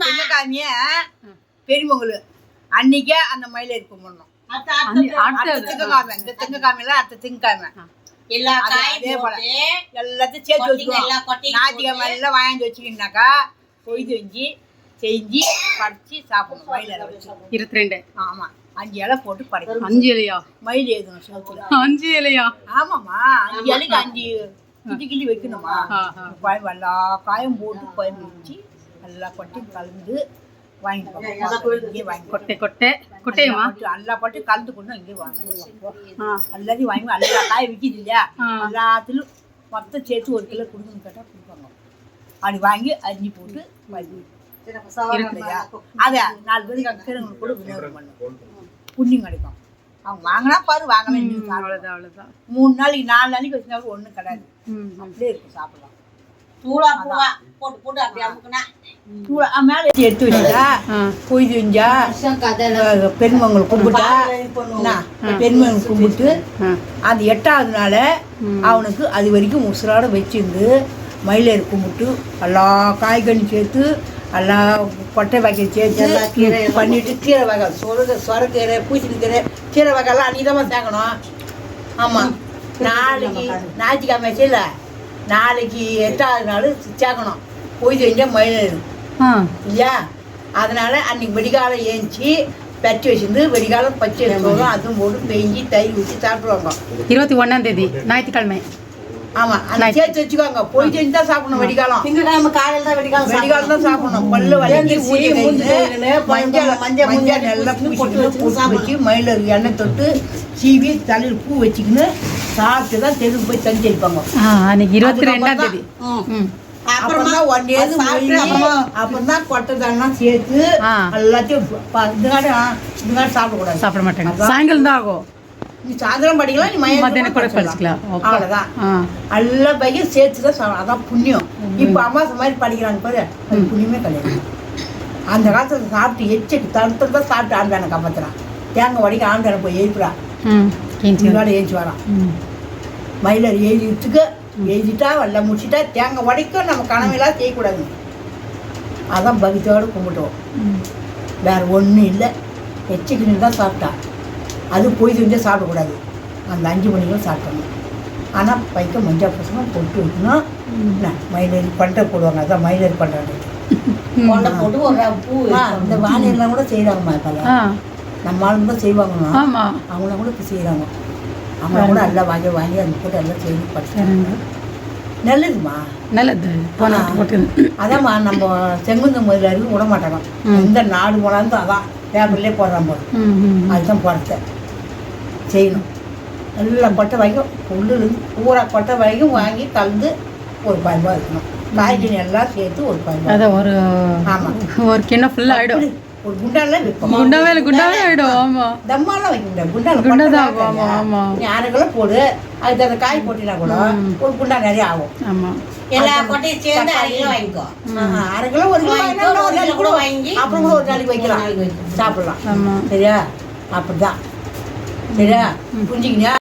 திங்கக்காமிய பெரியவங்களு அன்னைக்கே அந்த மயில இருக்க முடியும். இந்த திங்கக்காமில அடுத்த திங்கக்காம அதே போல எல்லாத்தையும் சேர்த்து வச்சுக்குவோம். ஞாயிற்றுக்கிழமை எல்லாம் வாங்கி வச்சுக்கினாக்கா கொய்து செஞ்சு பறிச்சு சாப்பிடணும். மயில 22 ஆமா 5 இலை போட்டு பறிக்கணும். 5 இலையா? மயில் எழுதணும் சோத்துல. 5 இலையா? ஆமாம்மா 5 இலைக்கு 5 கிள்ளி வைக்கணுமா. எல்லா காயும் போட்டு குழம்பு வச்சு நல்லா கொட்டி கலந்து வாங்கிட்டு கொட்டையுமா எல்லா பட்டு கலந்து கொண்டு இங்கே வாங்குவோம். எல்லாத்தையும் வாங்கி எல்லா காய் விற்கிது இல்லையா, எல்லாத்துலையும் மொத்தம் சேர்த்து 1 கிலோ கொடுக்கணும்னு கேட்டால் கொடுப்பாங்க. அப்படி வாங்கி அரிஞ்சு போட்டு அதை 4 பேருக்கு அக்கறவங்களுக்கு கூட விநியோகம் பண்ணும். புண்ணியம் கிடைக்கும். அவங்க வாங்கினா பாரு வாங்கலாம். அவ்வளோதான் 3 நாளைக்கு 4 நாளைக்கு வச்சுனாலும் ஒன்றும் கிடையாது. அப்படியே இருக்கும் சாப்பிடலாம். மேலே எடுத்து வச்சுட்டா பொய் செஞ்சா பெருமங்களை கும்பிட்டா பெருமங்களை கும்பிட்டு அந்த 8ஆவது நாள் அவனுக்கு அது வரைக்கும் உசுரோட வச்சிருந்து மயிலேறு கும்பிட்டு எல்லா காய்கறி சேர்த்து எல்லா கொட்டை வகை சேர்த்து பண்ணிட்டு கீரை வகை சொரக்கீரை பூசணிக்கீரை கீரை வகைலாம் அன்னிதமாக சேர்க்கணும். ஆமாம் நாளைக்கு ஞாயிற்றுக்கிழமை செய்யல, நாளைக்கு 8ஆவது நாள் சேர்க்கணும். போய் செஞ்சால் மயில் இல்லையா, அதனால் அன்றைக்கி வெடிகாலம் ஏஞ்சி பச்சை வச்சுருந்து வெடிகாலம் பச்சை வச்சுருவோம். அதுவும் போட்டு பெஞ்சி தயிர் ஊற்றி சாப்பிடுவாங்க. 21ஆம் தேதி ஞாயிற்றுக்கிழமை. ஆமாம் அந்த சேர்த்து வச்சுக்கோங்க. போய் செஞ்சு தான் சாப்பிடணும். வெடிகாலம் திங்கக்கிழமை காலையில் தான் வெடிகாலம் தான் சாப்பிடணும். பல்லு வளைஞ்சி மஞ்சள் நல்லா பூசி வச்சு மயில் எண்ணெய் தொட்டு சீவி தலையில் பூ வச்சுக்கின்னு சாப்பிட்டு தான் தெருவுக்கு போய் தண்ணி தெளிப்பாங்க. அன்னைக்கு 22ஆம் தேதி. அப்புறமா அப்புறம் தான் கொட்டை தண்ணெல்லாம் சேர்த்து எல்லாத்தையும் சாப்பிடக்கூடாது. சாப்பிட மாட்டாங்க. சாயங்காலம் தான் ஆகும். நீ சாயந்தரம் படிக்கலாம், நீ மதியானம் கூட படிக்கலாம். அவ்வளோதான். எல்லா பையன் சேர்த்து தான் அதான் புண்ணியம். இப்போ அம்மாசை மாதிரி படிக்கிறாங்க பாரு, அது புண்ணியமே கிடையாது. அந்த காலத்தில் சாப்பிட்டு எச்சிட்டு தடுத்து தான் சாப்பிட்டு ஆண்டான காப்பாற்றுறான். தேங்காய் வடிக்க ஆண்டான போய் எழுப்புறான். ஏஞ்சி வரான். மயிலர் எழுதிட்டா எல்லாம் முடிச்சுட்டா தேங்காய் வடிக்கும். நம்ம கனவெல்லாம் செய்யக்கூடாது. அதான் பக்தியோடு கும்பிட்டோம். வேறு ஒன்றும் இல்லை. எச்சிக்கின்னு தான் சாப்பிட்டா. அது போய் செஞ்சால் சாப்பிடக்கூடாது. அந்த 5 மணிக்கும் சாப்பிடணும். ஆனால் பைக்க மஞ்சள் பசங்க பொட்டு வைக்கணும். மயிலேறி பண்டை போடுவாங்க. அதான் மயிலேறி பண்ணுறாங்க. போட்டு ஒரு பூ இந்த வானியெல்லாம் கூட செய்கிறாங்கம்மா. இப்போல்லாம் நம்ம ஆளுங்க கூட செய்வாங்கம்மா. அவங்களாம் கூட இப்போ செய்கிறாங்க. அவங்கள கூட எல்லாம் வாங்கி அந்த போட்டு எல்லாம் செய்து படிச்சாங்க. நல்லதுமா, நல்லது. அதான்மா நம்ம செங்குந்தம் முதல்ல இருக்கு விட மாட்டாங்க. எந்த நாடு போனாலும் அதான் பேப்பர்லேயே போடுறான் போது. அதுதான் போடுறத செய்யணும். எல்லாம் கொட்டை வரைக்கும் உள்ளிருந்து பூரா கொட்டை வரைக்கும் வாங்கி கலந்து ஒரு ரூபாய் இருக்கணும். காய்கறி எல்லாம் சேர்த்து ஒரு ரூபாய். ஆமாம், ஒரு கிண்ணம் ஃபுல்லாக ஆகிடும். ஒரு குண்டாலாம் வைப்போம். குண்டாவே ஆகிடும். ஆமாம், தம்மாலாம் வைக்க முடியாது. குண்டாதான் ஆகும். ஆமாம், நீ 1/2 கிலோ போடு. அதுக்கு அந்த காய் போட்டினா கூட ஒரு குண்டா நிறைய ஆகும். ஆமாம், எல்லா கொட்டையும் சேர்ந்து 1/2 கிலோ வாங்கிக்கோ. 1/2 கிலோ ஒரு நாளைக்கு கூட வாங்கி அப்புறம் கூட ஒரு நாளைக்கு வைக்கலாம், சாப்பிடலாம். சரியா? அப்படிதான். சரியா? புரிஞ்சுக்கினியா?